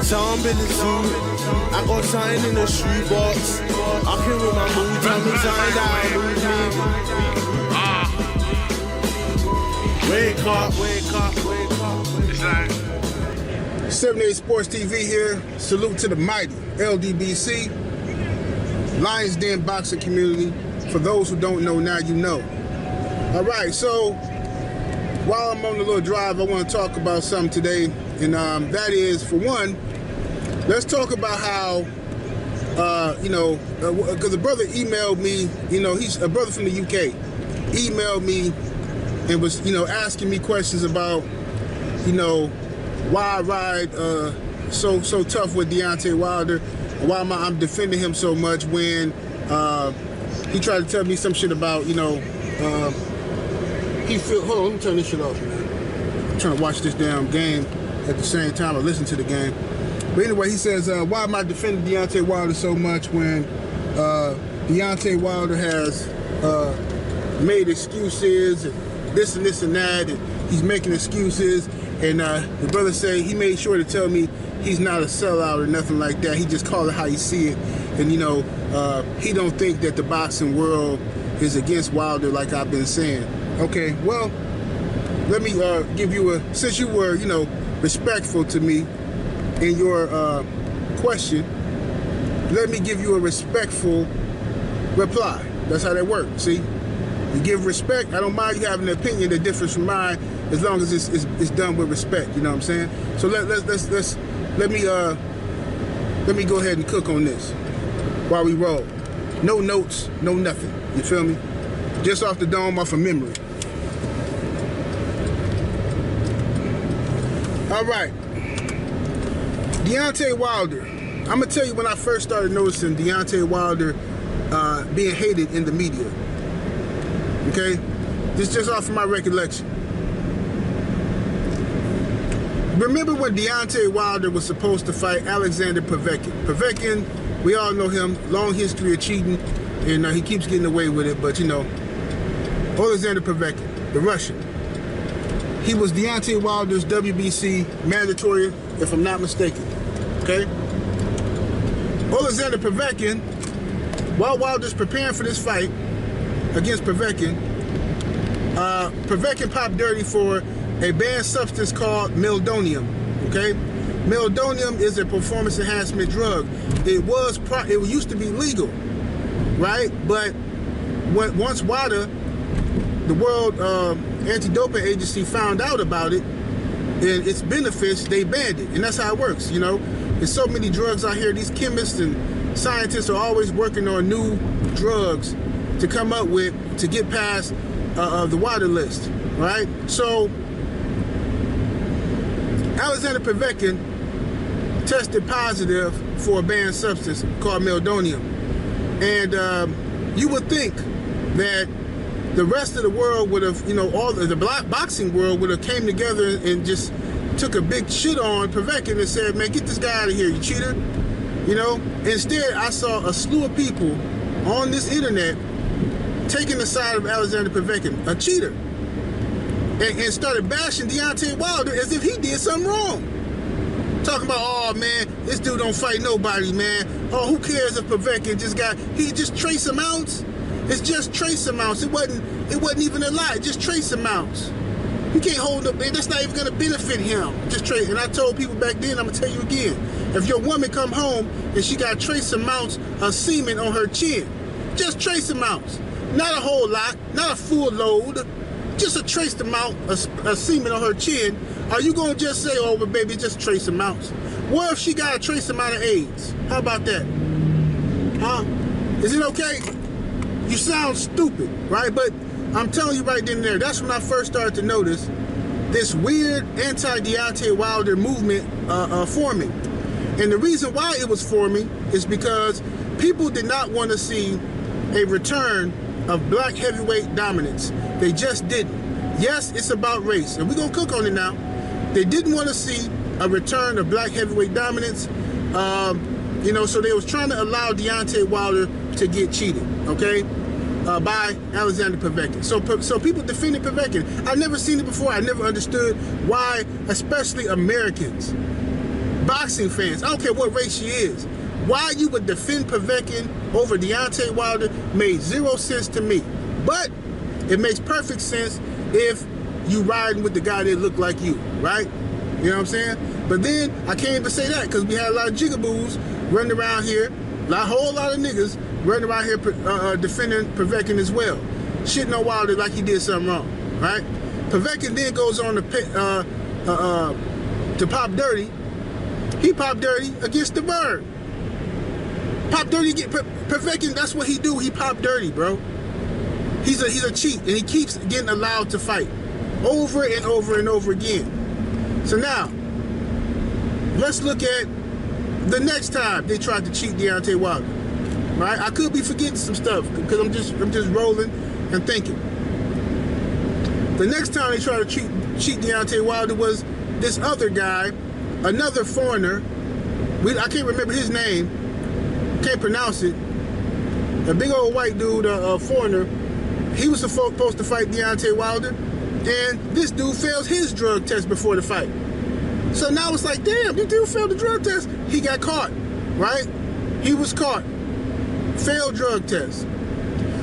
Sound Billy suit. I got something in the shoebox. I came with my mood, tell me something that I lose me. Wake up, wake up, wake up. It's like 78 Sports TV here. Salute to the mighty LDBC, Lions Den boxing community. For those who don't know, now you know. All right, so while I'm on the little drive, I want to talk about something today, and that is, for one, let's talk about how, because a brother emailed me, he's a brother from the UK, emailed me and was, asking me questions about, why I ride so tough with Deontay Wilder, and why I'm defending him so much when he tried to tell me some shit about, hold on, let me turn this shit off, man. I'm trying to watch this damn game at the same time I listen to the game. But anyway, he says, why am I defending Deontay Wilder so much when Deontay Wilder has made excuses and this and that, and he's making excuses, and the brother say he made sure to tell me he's not a sellout or nothing like that. He just called it how he see it, and he don't think that the boxing world is against Wilder like I've been saying. Okay, well, let me give you since you were, respectful to me in your question, let me give you a respectful reply. That's how that works, see? You give respect. I don't mind you having an opinion that differs from mine, as long as it's done with respect, you know what I'm saying? So let me go ahead and cook on this while we roll. No notes, no nothing, you feel me? Just off the dome, off of memory. All right, Deontay Wilder. I'm gonna tell you when I first started noticing Deontay Wilder being hated in the media. Okay, this just off of my recollection. Remember when Deontay Wilder was supposed to fight Alexander Povetkin? Povetkin, we all know him, long history of cheating, and he keeps getting away with it, but Alexander Povetkin, the Russian. He was Deontay Wilder's WBC mandatory, if I'm not mistaken, okay? Alexander Povetkin, while Wilder's preparing for this fight against Povetkin, Povetkin popped dirty for a banned substance called meldonium, okay? Meldonium is a performance enhancement drug. It used to be legal, right? But once WADA, the World Anti-Doping Agency, found out about it and its benefits, they banned it. And that's how it works, There's so many drugs out here. These chemists and scientists are always working on new drugs to come up with to get past the WADA list, right? So Alexander Povetkin tested positive for a banned substance called meldonium. And you would think that the rest of the world would have, all the boxing world would have came together and just took a big shit on Povetkin and said, man, get this guy out of here, you cheater. Instead, I saw a slew of people on this internet taking the side of Alexander Povetkin, a cheater, and started bashing Deontay Wilder as if he did something wrong. Talking about, oh man, this dude don't fight nobody, man. Oh, who cares if Povetkin he just trace amounts? It's just trace amounts. It wasn't even a lot, just trace amounts. You can't hold up, man. That's not even gonna benefit him. Just trace. And I told people back then, I'm gonna tell you again, if your woman come home and she got trace amounts of semen on her chin, just trace amounts. Not a whole lot, not a full load, just a trace amount of semen on her chin. Are you gonna just say, oh, but baby, just trace amounts? What if she got a trace amount of AIDS? How about that? Huh? Is it okay? You sound stupid, right? But I'm telling you right then and there, that's when I first started to notice this weird anti-Deontay Wilder movement forming. And the reason why it was forming is because people did not want to see a return of black heavyweight dominance. They just didn't. Yes, it's about race, and we're gonna cook on it now. They didn't want to see a return of black heavyweight dominance, so they was trying to allow Deontay Wilder to get cheated, okay, by Alexander Povetkin. So people defended Povetkin. I've never seen it before. I never understood why, especially Americans, boxing fans, I don't care what race she is, why you would defend Povetkin over Deontay Wilder made zero sense to me. But it makes perfect sense if you riding with the guy that look like you, right? You know what I'm saying? But then I can't even say that because we had a lot of jigaboos running around here, a whole lot of niggas running around here defending Povetkin as well, shitting on Wilder like he did something wrong, right? Povetkin then goes on to pop dirty. He popped dirty against the Bird. Pop dirty, Povetkin, that's what he do. He pop dirty, bro. He's a cheat, and he keeps getting allowed to fight over and over and over again. So now, let's look at the next time they tried to cheat Deontay Wilder. Right? I could be forgetting some stuff because I'm just rolling and thinking. The next time they tried to cheat Deontay Wilder was this other guy, another foreigner. I can't remember his name. Can't pronounce it. A big old white dude, a foreigner. He was supposed to fight Deontay Wilder, and this dude failed his drug test before the fight. So now it's like, damn, this dude failed the drug test. He got caught, right? He was caught. Failed drug test.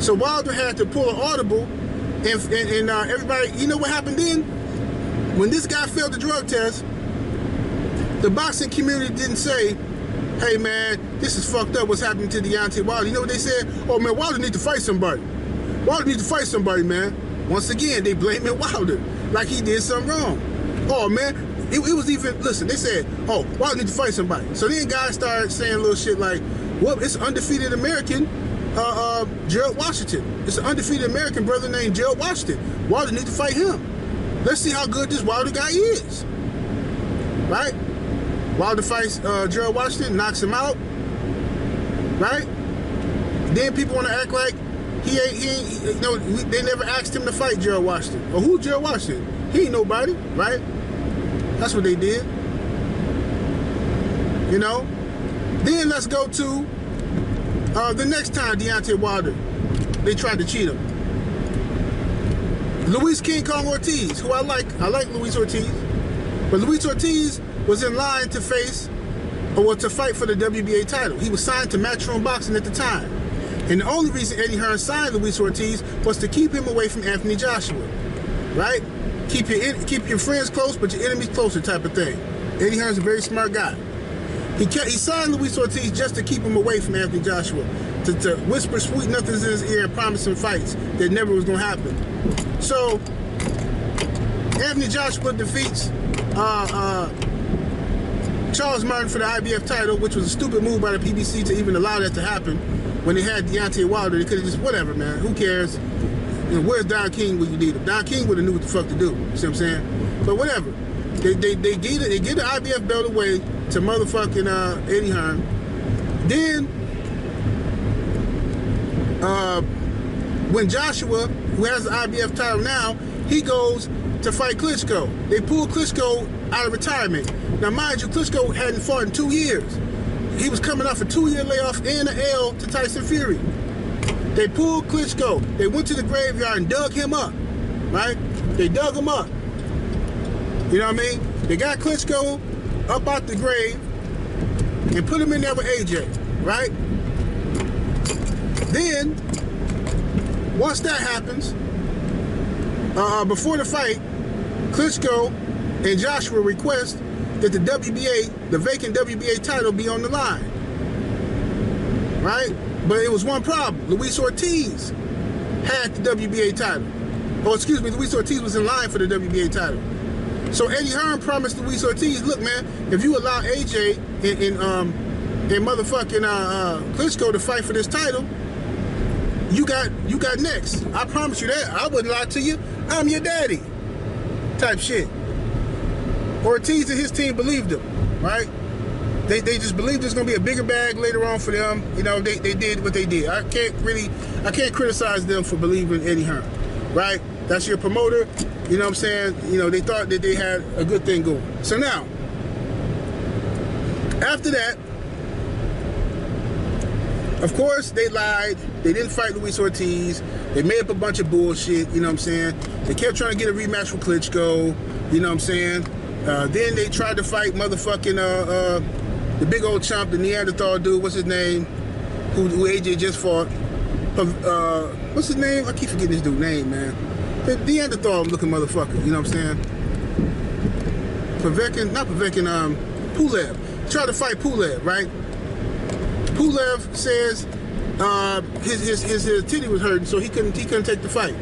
So Wilder had to pull an audible, and everybody, you know what happened then? When this guy failed the drug test, the boxing community didn't say, hey man, this is fucked up what's happening to Deontay Wilder. You know what they said? Oh man, Wilder need to fight somebody. Wilder need to fight somebody, man. Once again, they blaming Wilder like he did something wrong. Oh man, it was even, listen, they said, oh, Wilder need to fight somebody. So then guys started saying little shit like, well, it's an undefeated American, Gerald Washington. It's an undefeated American brother named Gerald Washington. Wilder need to fight him. Let's see how good this Wilder guy is. Right? Wilder fights Gerald Washington, knocks him out. Right? Then people want to act like he ain't, you know, they never asked him to fight Gerald Washington. Or who Gerald Washington? He ain't nobody, right? That's what they did. You know? Then let's go to the next time Deontay Wilder, they tried to cheat him. Luis King Kong Ortiz, who I like Luis Ortiz. But Luis Ortiz was in line to face, or to fight for the WBA title. He was signed to Matchroom Boxing at the time. And the only reason Eddie Hearn signed Luis Ortiz was to keep him away from Anthony Joshua. Right? Keep your friends close, but your enemies closer type of thing. Eddie Hearn's a very smart guy. He signed Luis Ortiz just to keep him away from Anthony Joshua, to whisper sweet nothings in his ear and promise him fights that never was going to happen. So, Anthony Joshua defeats Charles Martin for the IBF title, which was a stupid move by the PBC to even allow that to happen. When they had Deontay Wilder, they could have just, whatever, man, who cares? You know, where's Don King when you need him? Don King would have knew what the fuck to do, you see what I'm saying? But whatever. They give the IBF belt away to motherfucking Eddie Hearn. Then, when Joshua, who has the IBF title now, he goes to fight Klitschko. They pull Klitschko out of retirement. Now, mind you, Klitschko hadn't fought in 2 years. He was coming off a 2-year layoff and an L to Tyson Fury. They pulled Klitschko. They went to the graveyard and dug him up, right? They dug him up. You know what I mean? They got Klitschko up out the grave and put him in there with AJ, right? Then, once that happens, before the fight, Klitschko and Joshua request that the WBA, the vacant WBA title, be on the line, right? But it was one problem. Luis Ortiz had the WBA title. Oh, excuse me, Luis Ortiz was in line for the WBA title. So Eddie Hearn promised Luis Ortiz, look, man, if you allow AJ and motherfucking Klitschko to fight for this title, you got next. I promise you that. I wouldn't lie to you. I'm your daddy. Type shit. Ortiz and his team believed him, right? They just believed there's gonna be a bigger bag later on for them. You know, they did what they did. I can't criticize them for believing Eddie Hearn, right? That's your promoter. You know what I'm saying? You know, they thought that they had a good thing going. So now, after that, of course, they lied. They didn't fight Luis Ortiz. They made up a bunch of bullshit, you know what I'm saying? They kept trying to get a rematch with Klitschko, you know what I'm saying? Then they tried to fight motherfucking the big old chump, the Neanderthal dude. What's his name? Who AJ just fought? What's his name? I keep forgetting this dude's name, man. The Neanderthal looking motherfucker. You know what I'm saying? Povetkin, not Povetkin. Pulev. Tried to fight Pulev, right? Pulev says his titty was hurting, so he couldn't take the fight,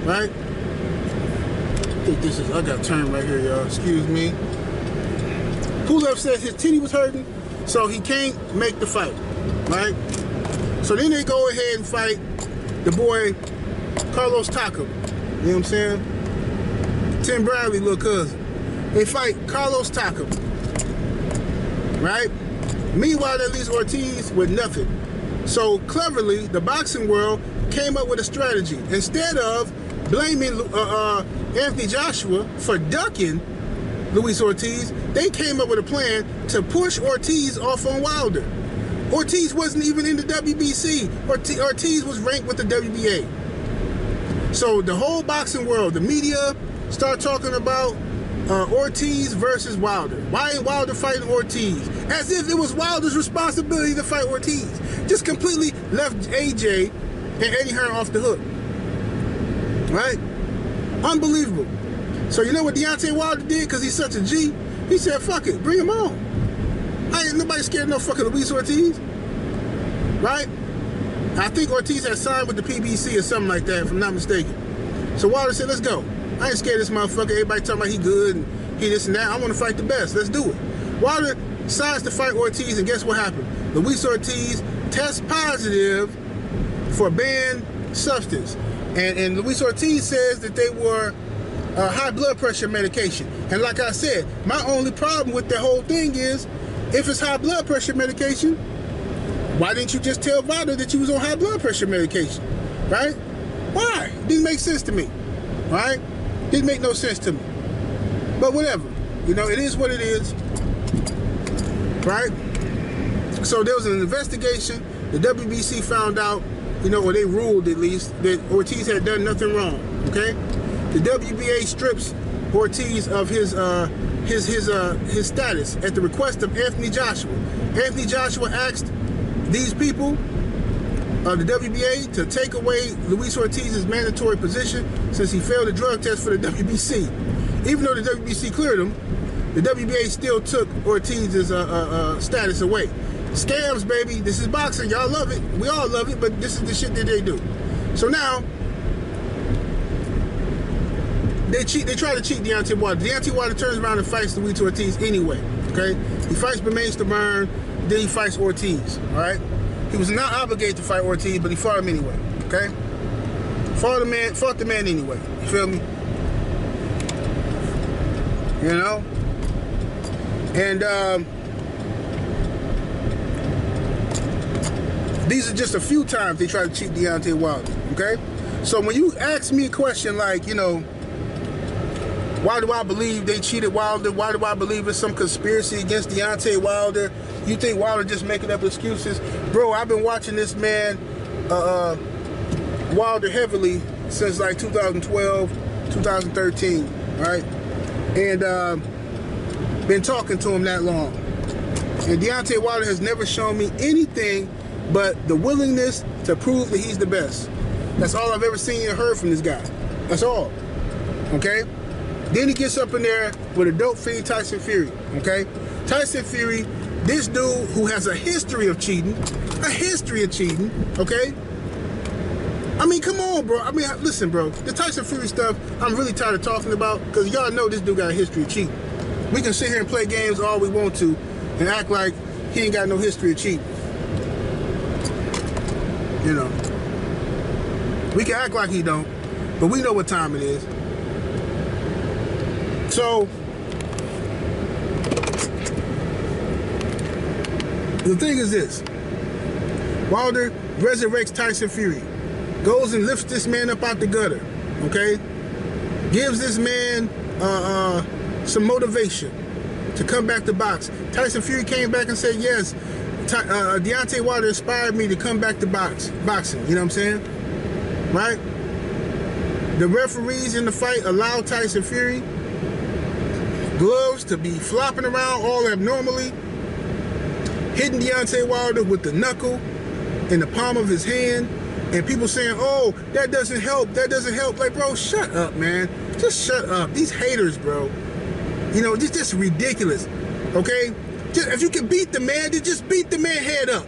right? I think this is, I got to turn right here, y'all. Excuse me. Pulev says his titty was hurting, so he can't make the fight, right? So then they go ahead and fight the boy Carlos Takam. You know what I'm saying? Tim Bradley, little cousin. They fight Carlos Takam, right? Meanwhile, that leaves Ortiz with nothing. So cleverly, the boxing world came up with a strategy. Instead of blaming Anthony Joshua for ducking Luis Ortiz, they came up with a plan to push Ortiz off on Wilder. Ortiz wasn't even in the WBC. Ortiz was ranked with the WBA. So the whole boxing world, the media, start talking about Ortiz versus Wilder. Why ain't Wilder fighting Ortiz? As if it was Wilder's responsibility to fight Ortiz. Just completely left AJ and Eddie Hearn off the hook. Right? Unbelievable. So you know what Deontay Wilder did because he's such a G? He said, fuck it, bring him on. I ain't nobody scared of no fucking Luis Ortiz. Right? I think Ortiz had signed with the PBC or something like that, if I'm not mistaken. So Wilder said, let's go. I ain't scared of this motherfucker. Everybody talking about he good and he this and that. I want to fight the best. Let's do it. Wilder decides to fight Ortiz, and guess what happened? Luis Ortiz tests positive for banned substance. And Luis Ortiz says that they were high blood pressure medication. And like I said, my only problem with the whole thing is, if it's high blood pressure medication, why didn't you just tell Wilder that you was on high blood pressure medication? Right? Why? Didn't make sense to me. Right? Didn't make no sense to me. But whatever. You know, it is what it is. Right? So there was an investigation. The WBC found out, you know, or they ruled at least, that Ortiz had done nothing wrong. Okay? The WBA strips Ortiz of his status at the request of Anthony Joshua. Anthony Joshua asked these people, the WBA, to take away Luis Ortiz's mandatory position since he failed a drug test for the WBC. Even though the WBC cleared him, the WBA still took Ortiz's status away. Scams, baby. This is boxing. Y'all love it. We all love it, but this is the shit that they do. So now, they try to cheat Deontay Wilder. Deontay Wilder turns around and fights Luis Ortiz anyway, okay? He fights Bermane Stabern, then he fights Ortiz, all right? He was not obligated to fight Ortiz, but he fought him anyway, okay? Fought the man anyway, you feel me? You know? And these are just a few times they try to cheat Deontay Wilder, okay? So when you ask me a question like, you know, why do I believe they cheated Wilder? Why do I believe it's some conspiracy against Deontay Wilder? You think Wilder just making up excuses? Bro, I've been watching this man, Wilder, heavily since like 2012, 2013, right? And been talking to him that long. And Deontay Wilder has never shown me anything but the willingness to prove that he's the best. That's all I've ever seen and heard from this guy. That's all, okay? Then he gets up in there with a dope fiend, Tyson Fury, okay? Tyson Fury, this dude who has a history of cheating, okay? I mean, come on, bro. I mean, listen, bro. The Tyson Fury stuff, I'm really tired of talking about because y'all know this dude got a history of cheating. We can sit here and play games all we want to and act like he ain't got no history of cheating. You know. We can act like he don't, but we know what time it is. So, the thing is this. Wilder resurrects Tyson Fury. Goes and lifts this man up out the gutter. Okay? Gives this man some motivation to come back to box. Tyson Fury came back and said, yes, Deontay Wilder inspired me to come back to boxing. You know what I'm saying? Right? The referees in the fight allowed Tyson Fury gloves to be flopping around all abnormally, hitting Deontay Wilder with the knuckle in the palm of his hand, and people saying, oh, that doesn't help, that doesn't help. Like, bro, shut up, man. Just shut up. These haters, bro. You know, just ridiculous, okay? Just, if you can beat the man, then just beat the man head up.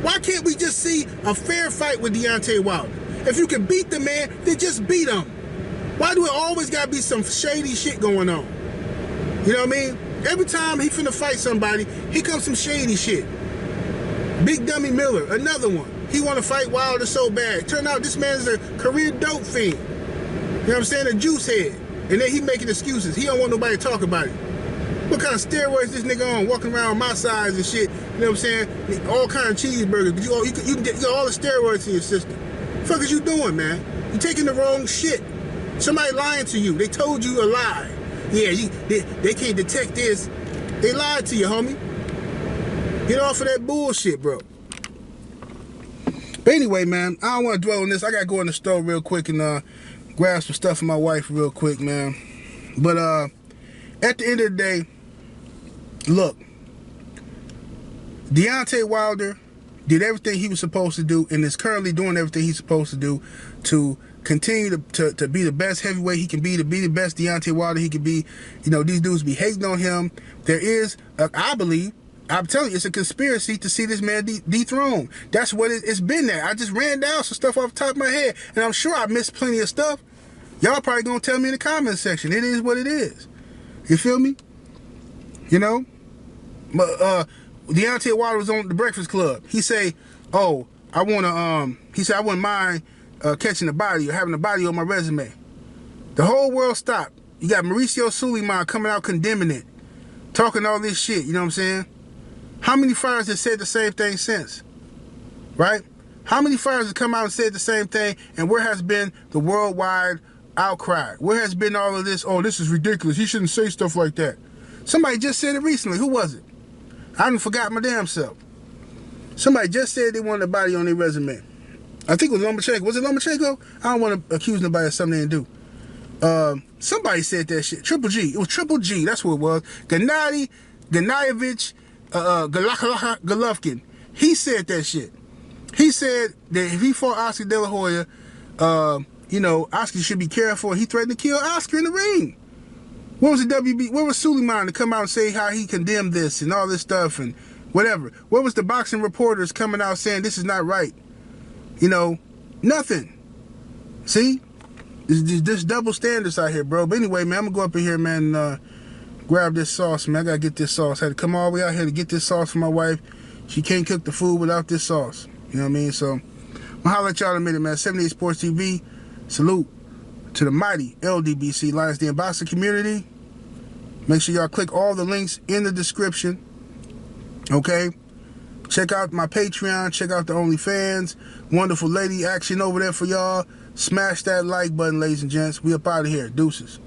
Why can't we just see a fair fight with Deontay Wilder? If you can beat the man, then just beat him. Why do it always gotta be some shady shit going on? You know what I mean? Every time he finna fight somebody, here comes some shady shit. Big Dummy Miller, another one. He wanna fight Wilder so bad. Turn out this man's a career dope fiend. You know what I'm saying? A juice head. And then he making excuses. He don't want nobody to talk about it. What kind of steroids this nigga on, walking around my size and shit, you know what I'm saying? All kind of cheeseburgers, but you can get all the steroids in your system. What the fuck is you doing, man? You taking the wrong shit. Somebody lying to you. They told you a lie. Yeah, they can't detect this. They lied to you, homie. Get off of that bullshit, bro. But anyway, man, I don't want to dwell on this. I got to go in the store real quick and grab some stuff for my wife real quick, man. But at the end of the day, look, Deontay Wilder did everything he was supposed to do and is currently doing everything he's supposed to do to continue to be the best heavyweight he can be, to be the best Deontay Wilder he can be. You know, these dudes be hating on him. There is, I believe, I'm telling you, it's a conspiracy to see this man dethroned. That's what it's been there. I just ran down some stuff off the top of my head, and I'm sure I missed plenty of stuff. Y'all probably gonna tell me in the comment section. It is what it is. You feel me? You know? But Deontay Wilder was on the Breakfast Club. He say, oh, I wanna he said I wouldn't mind catching a body or having a body on my resume. The whole world stopped. You got Mauricio Suleiman coming out condemning it, talking all this shit, you know what I'm saying? How many fighters have said the same thing since? Right? How many fighters have come out and said the same thing, and where has been the worldwide outcry? Where has been all of this, oh, this is ridiculous, he shouldn't say stuff like that? Somebody just said it recently. Who was it? I done forgot my damn self. Somebody just said they wanted a body on their resume. I think it was Lomachenko. Was it Lomachenko? I don't want to accuse nobody of something they didn't do. Somebody said that shit. Triple G. It was Triple G. That's what it was. Gennadievich Golovkin. He said that shit. He said that if he fought Oscar De La Hoya, you know, Oscar should be careful. He threatened to kill Oscar in the ring. What was the WB? Where was Suleiman to come out and say how he condemned this and all this stuff and whatever? Where was the boxing reporters coming out saying this is not right? You know, nothing. See? There's double standards out here, bro. But anyway, man, I'm going to go up in here, man, and grab this sauce, man. I got to get this sauce. I had to come all the way out here to get this sauce for my wife. She can't cook the food without this sauce. You know what I mean? So, I'm going to holler at y'all in a minute, man. 78 Sports TV. Salute to the mighty LDBC Lions Den Boxing community. Make sure y'all click all the links in the description. Okay? Check out my Patreon. Check out the OnlyFans. Wonderful lady action over there for y'all. Smash that like button, ladies and gents. We up out of here. Deuces.